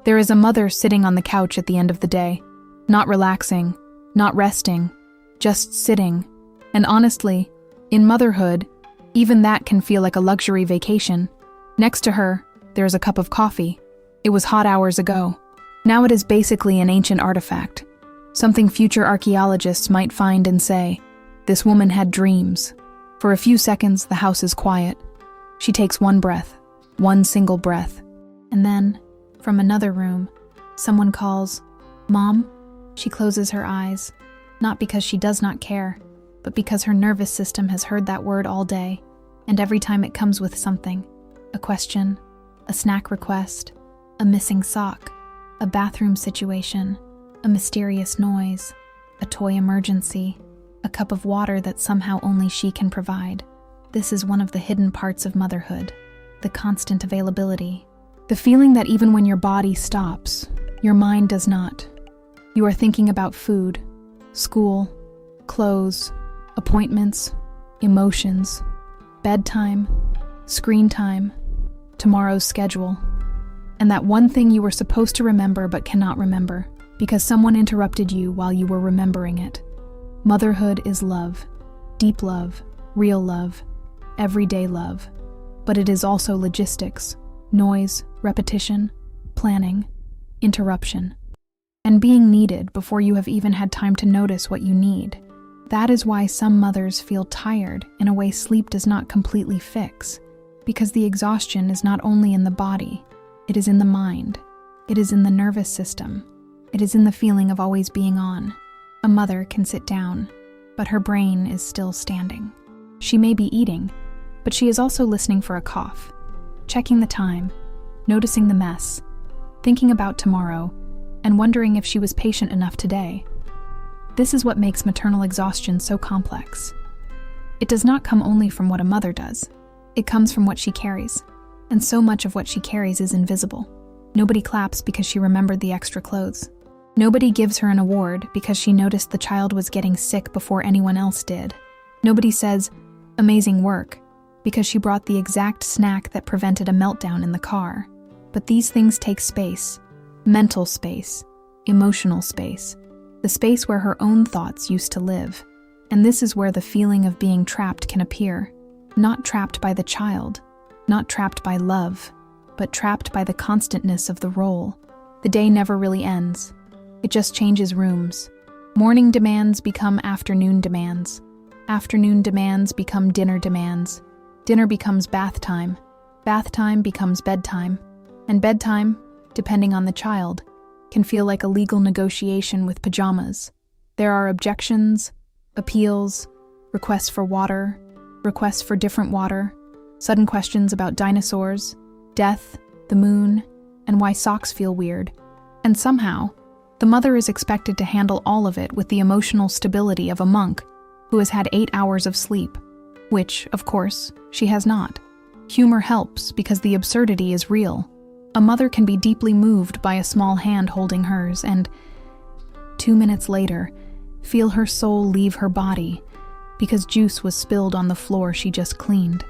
There is a mother sitting on the couch at the end of the day, not relaxing, not resting, just sitting. And honestly, in motherhood, even that can feel like a luxury vacation. Next to her, there is a cup of coffee. It was hot hours ago. Now it is basically an ancient artifact, something future archaeologists might find and say, "This woman had dreams." For a few seconds, the house is quiet. She takes one breath, one single breath. And then, from another room, someone calls, "Mom?" She closes her eyes, not because she does not care, but because her nervous system has heard that word all day, and every time it comes with something, a question, a snack request, a missing sock, a bathroom situation, a mysterious noise, a toy emergency, a cup of water that somehow only she can provide. This is one of the hidden parts of motherhood, the constant availability. The feeling that even when your body stops, your mind does not. You are thinking about food, school, clothes, appointments, emotions, bedtime, screen time, tomorrow's schedule, and that one thing you were supposed to remember but cannot remember because someone interrupted you while you were remembering it. Motherhood is love, deep love, real love, everyday love, but it is also logistics, noise, repetition, planning, interruption, and being needed before you have even had time to notice what you need. That is why some mothers feel tired in a way sleep does not completely fix, because the exhaustion is not only in the body, it is in the mind, it is in the nervous system, it is in the feeling of always being on. A mother can sit down, but her brain is still standing. She may be eating, but she is also listening for a cough, checking the time, noticing the mess, thinking about tomorrow, and wondering if she was patient enough today. This is what makes maternal exhaustion so complex. It does not come only from what a mother does. It comes from what she carries, and so much of what she carries is invisible. Nobody claps because she remembered the extra clothes. Nobody gives her an award because she noticed the child was getting sick before anyone else did. Nobody says, "Amazing work," because she brought the exact snack that prevented a meltdown in the car. But these things take space, mental space, emotional space, the space where her own thoughts used to live. And this is where the feeling of being trapped can appear. Not trapped by the child, not trapped by love, but trapped by the constantness of the role. The day never really ends. It just changes rooms. Morning demands become afternoon demands. Afternoon demands become dinner demands. Dinner becomes bath time. Bath time becomes bedtime. And bedtime, depending on the child, can feel like a legal negotiation with pajamas. There are objections, appeals, requests for water, requests for different water, sudden questions about dinosaurs, death, the moon, and why socks feel weird. And somehow, the mother is expected to handle all of it with the emotional stability of a monk who has had 8 hours of sleep, which, of course, she has not. Humor helps because the absurdity is real. A mother can be deeply moved by a small hand holding hers and, 2 minutes later, feel her soul leave her body because juice was spilled on the floor she just cleaned.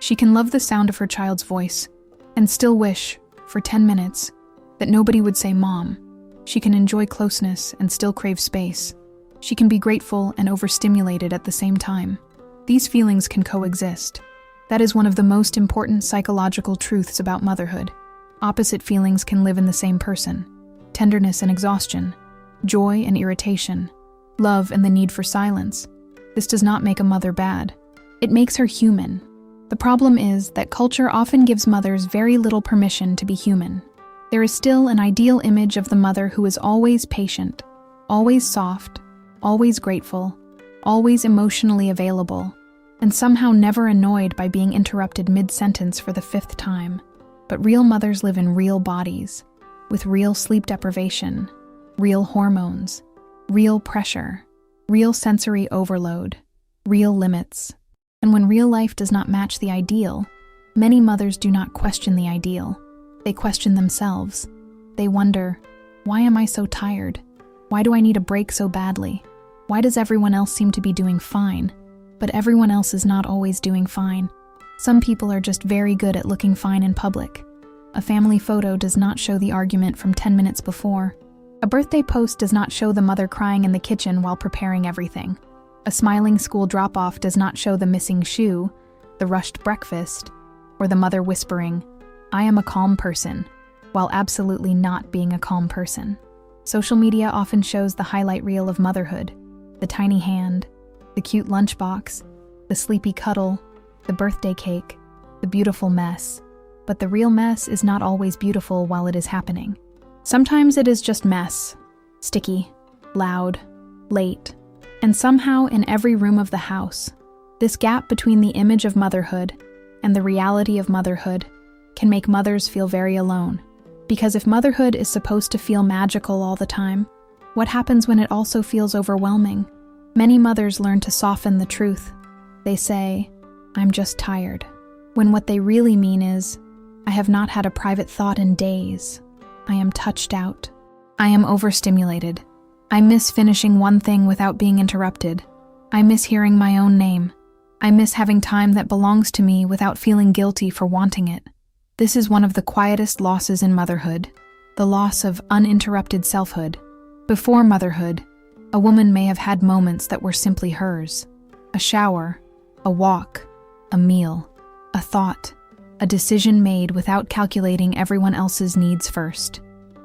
She can love the sound of her child's voice and still wish, for 10 minutes, that nobody would say "Mom." She can enjoy closeness and still crave space. She can be grateful and overstimulated at the same time. These feelings can coexist. That is one of the most important psychological truths about motherhood. Opposite feelings can live in the same person. Tenderness and exhaustion, joy and irritation, love and the need for silence. This does not make a mother bad. It makes her human. The problem is that culture often gives mothers very little permission to be human. There is still an ideal image of the mother who is always patient, always soft, always grateful, always emotionally available, and somehow never annoyed by being interrupted mid-sentence for the 5th time. But real mothers live in real bodies, with real sleep deprivation, real hormones, real pressure, real sensory overload, real limits. And when real life does not match the ideal, many mothers do not question the ideal. They question themselves. They wonder, why am I so tired? Why do I need a break so badly? Why does everyone else seem to be doing fine? But everyone else is not always doing fine. Some people are just very good at looking fine in public. A family photo does not show the argument from 10 minutes before. A birthday post does not show the mother crying in the kitchen while preparing everything. A smiling school drop-off does not show the missing shoe, the rushed breakfast, or the mother whispering, "I am a calm person," while absolutely not being a calm person. Social media often shows the highlight reel of motherhood: the tiny hand, the cute lunchbox, the sleepy cuddle, the birthday cake, the beautiful mess. But the real mess is not always beautiful while it is happening. Sometimes it is just mess, sticky, loud, late, and somehow in every room of the house. This gap between the image of motherhood and the reality of motherhood can make mothers feel very alone. Because if motherhood is supposed to feel magical all the time, what happens when it also feels overwhelming? Many mothers learn to soften the truth. They say, "I'm just tired," when what they really mean is, "I have not had a private thought in days. I am touched out. I am overstimulated. I miss finishing one thing without being interrupted. I miss hearing my own name. I miss having time that belongs to me without feeling guilty for wanting it." This is one of the quietest losses in motherhood, the loss of uninterrupted selfhood. Before motherhood, a woman may have had moments that were simply hers: a shower, a walk, a meal, a thought, a decision made without calculating everyone else's needs first.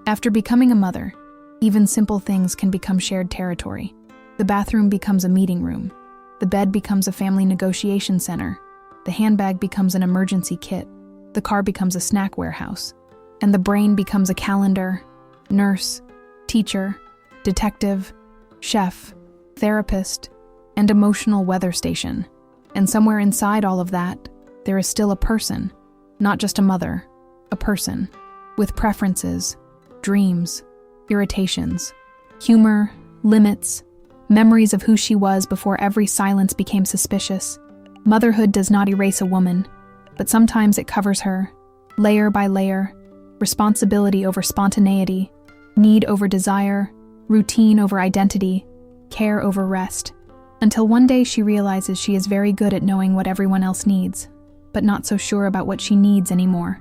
After becoming a mother, even simple things can become shared territory. The bathroom becomes a meeting room. The bed becomes a family negotiation center. The handbag becomes an emergency kit. The car becomes a snack warehouse. And the brain becomes a calendar, nurse, teacher, detective, chef, therapist, and emotional weather station. And somewhere inside all of that, there is still a person, not just a mother, a person, with preferences, dreams, irritations, humor, limits, memories of who she was before every silence became suspicious. Motherhood does not erase a woman, but sometimes it covers her, layer by layer, responsibility over spontaneity, need over desire, routine over identity, care over rest, until one day she realizes she is very good at knowing what everyone else needs, but not so sure about what she needs anymore.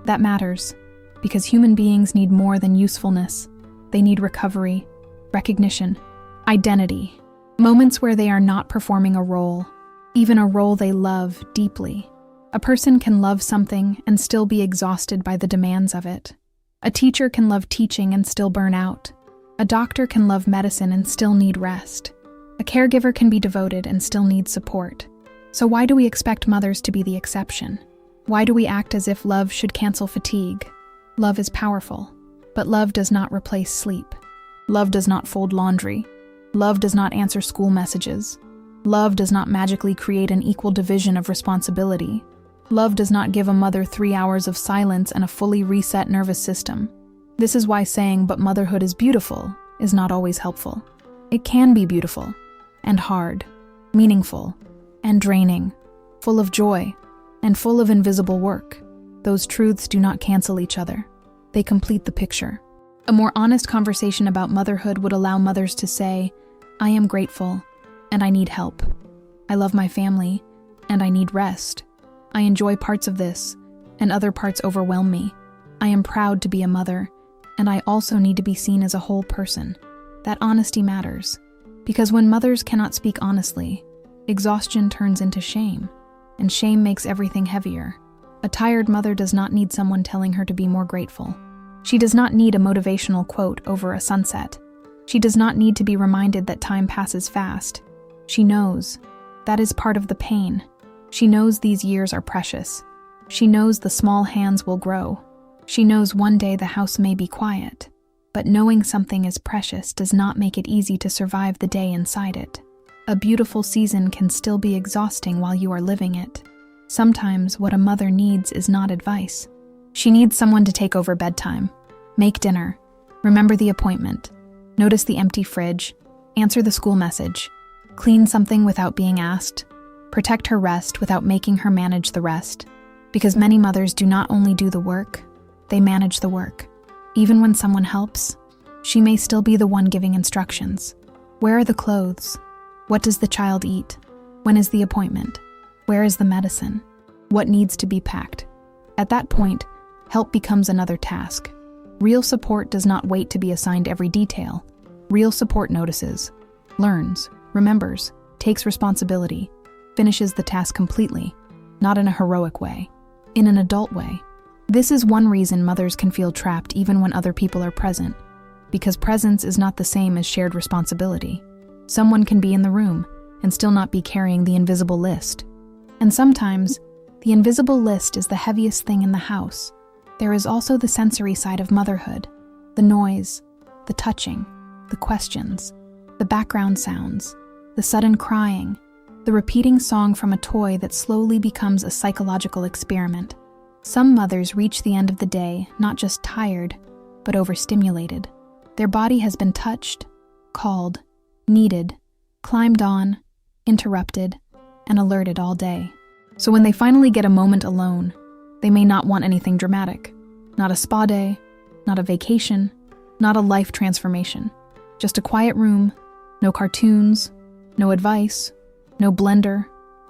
That matters, because human beings need more than usefulness. They need recovery, recognition, identity, moments where they are not performing a role, even a role they love deeply. A person can love something and still be exhausted by the demands of it. A teacher can love teaching and still burn out. A doctor can love medicine and still need rest. A caregiver can be devoted and still need support. So why do we expect mothers to be the exception? Why do we act as if love should cancel fatigue? Love is powerful, but love does not replace sleep. Love does not fold laundry. Love does not answer school messages. Love does not magically create an equal division of responsibility. Love does not give a mother 3 hours of silence and a fully reset nervous system. This is why saying, "but motherhood is beautiful," is not always helpful. It can be beautiful, and hard, meaningful, and draining, full of joy, and full of invisible work. Those truths do not cancel each other. They complete the picture. A more honest conversation about motherhood would allow mothers to say, "I am grateful, and I need help. I love my family, and I need rest. I enjoy parts of this, and other parts overwhelm me. I am proud to be a mother, and I also need to be seen as a whole person." That honesty matters, because when mothers cannot speak honestly, exhaustion turns into shame, and shame makes everything heavier. A tired mother does not need someone telling her to be more grateful. She does not need a motivational quote over a sunset. She does not need to be reminded that time passes fast. She knows. That is part of the pain. She knows these years are precious. She knows the small hands will grow. She knows one day the house may be quiet. But knowing something is precious does not make it easy to survive the day inside it. A beautiful season can still be exhausting while you are living it. Sometimes what a mother needs is not advice. She needs someone to take over bedtime, make dinner, remember the appointment, notice the empty fridge, answer the school message, clean something without being asked, protect her rest without making her manage the rest. Because many mothers do not only do the work, they manage the work. Even when someone helps, she may still be the one giving instructions. Where are the clothes? What does the child eat? When is the appointment? Where is the medicine? What needs to be packed? At that point, help becomes another task. Real support does not wait to be assigned every detail. Real support notices, learns, remembers, takes responsibility, finishes the task completely, not in a heroic way, in an adult way. This is one reason mothers can feel trapped even when other people are present, because presence is not the same as shared responsibility. Someone can be in the room and still not be carrying the invisible list. And sometimes, the invisible list is the heaviest thing in the house. There is also the sensory side of motherhood, the noise, the touching, the questions, the background sounds, the sudden crying, the repeating song from a toy that slowly becomes a psychological experiment. Some mothers reach the end of the day not just tired, but overstimulated. Their body has been touched, called, needed, climbed on, interrupted, and alerted all day. So when they finally get a moment alone, they may not want anything dramatic. Not a spa day, not a vacation, not a life transformation. Just a quiet room, no cartoons, no advice, no blender,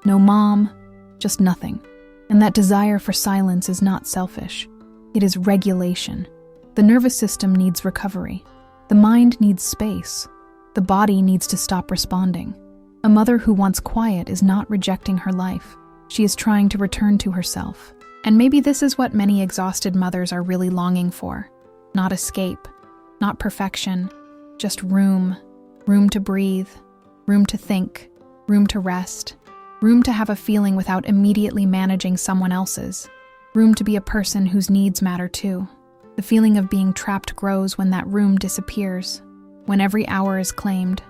no mom, just nothing. And that desire for silence is not selfish. It is regulation. The nervous system needs recovery. The mind needs space. The body needs to stop responding. A mother who wants quiet is not rejecting her life. She is trying to return to herself. And maybe this is what many exhausted mothers are really longing for. Not escape, not perfection, just room. Room to breathe, room to think, room to rest, room to have a feeling without immediately managing someone else's, room to be a person whose needs matter too. The feeling of being trapped grows when that room disappears, when every hour is claimed,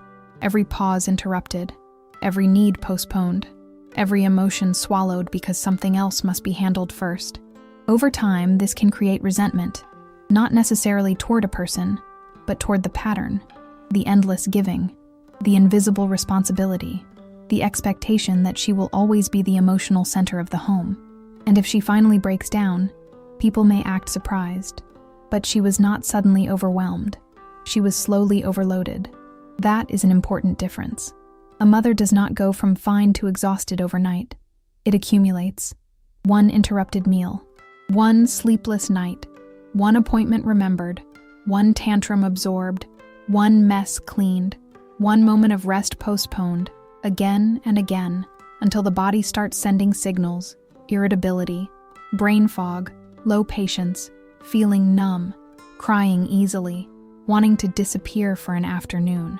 every pause interrupted, every need postponed, every emotion swallowed because something else must be handled first. Over time, this can create resentment, not necessarily toward a person, but toward the pattern, the endless giving, the invisible responsibility, the expectation that she will always be the emotional center of the home. And if she finally breaks down, people may act surprised. But she was not suddenly overwhelmed. She was slowly overloaded. That is an important difference. A mother does not go from fine to exhausted overnight. It accumulates. One interrupted meal, one sleepless night, one appointment remembered, one tantrum absorbed, one mess cleaned, one moment of rest postponed, again and again, until the body starts sending signals, irritability, brain fog, low patience, feeling numb, crying easily, wanting to disappear for an afternoon.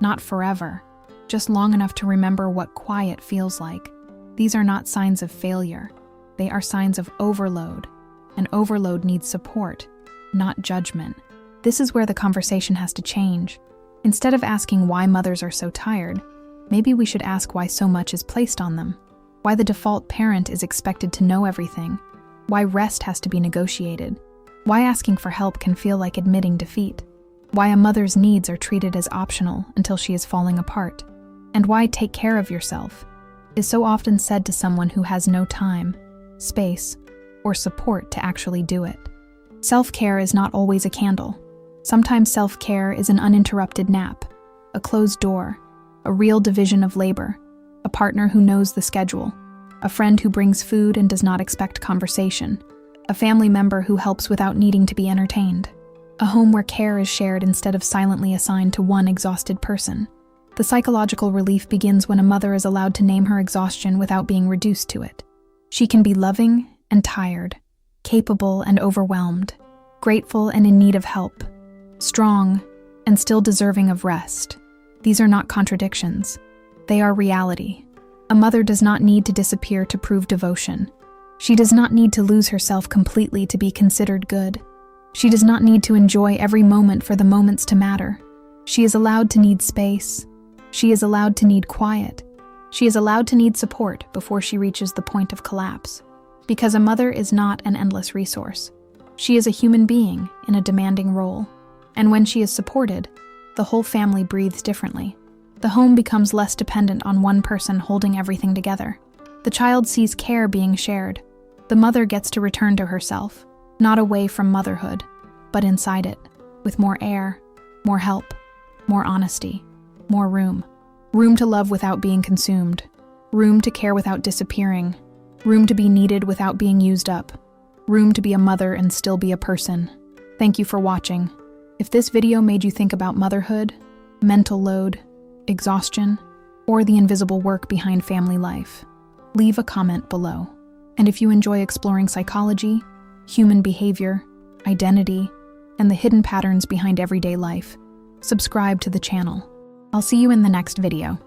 Not forever, just long enough to remember what quiet feels like. These are not signs of failure. They are signs of overload, and overload needs support, not judgment. This is where the conversation has to change. Instead of asking why mothers are so tired, maybe we should ask why so much is placed on them. Why the default parent is expected to know everything. Why rest has to be negotiated. Why asking for help can feel like admitting defeat. Why a mother's needs are treated as optional until she is falling apart. And why take care of yourself is so often said to someone who has no time, space, or support to actually do it. Self-care is not always a candle. Sometimes self-care is an uninterrupted nap, a closed door, a real division of labor, a partner who knows the schedule, a friend who brings food and does not expect conversation, a family member who helps without needing to be entertained, a home where care is shared instead of silently assigned to one exhausted person. The psychological relief begins when a mother is allowed to name her exhaustion without being reduced to it. She can be loving and tired, capable and overwhelmed, grateful and in need of help, strong and still deserving of rest. These are not contradictions. They are reality. A mother does not need to disappear to prove devotion. She does not need to lose herself completely to be considered good. She does not need to enjoy every moment for the moments to matter. She is allowed to need space. She is allowed to need quiet. She is allowed to need support before she reaches the point of collapse. Because a mother is not an endless resource. She is a human being in a demanding role. And when she is supported, the whole family breathes differently. The home becomes less dependent on one person holding everything together. The child sees care being shared. The mother gets to return to herself, not away from motherhood, but inside it, with more air, more help, more honesty, more room. Room to love without being consumed. Room to care without disappearing. Room to be needed without being used up. Room to be a mother and still be a person. Thank you for watching. If this video made you think about motherhood, mental load, exhaustion, or the invisible work behind family life, leave a comment below. And if you enjoy exploring psychology, human behavior, identity, and the hidden patterns behind everyday life, subscribe to the channel. I'll see you in the next video.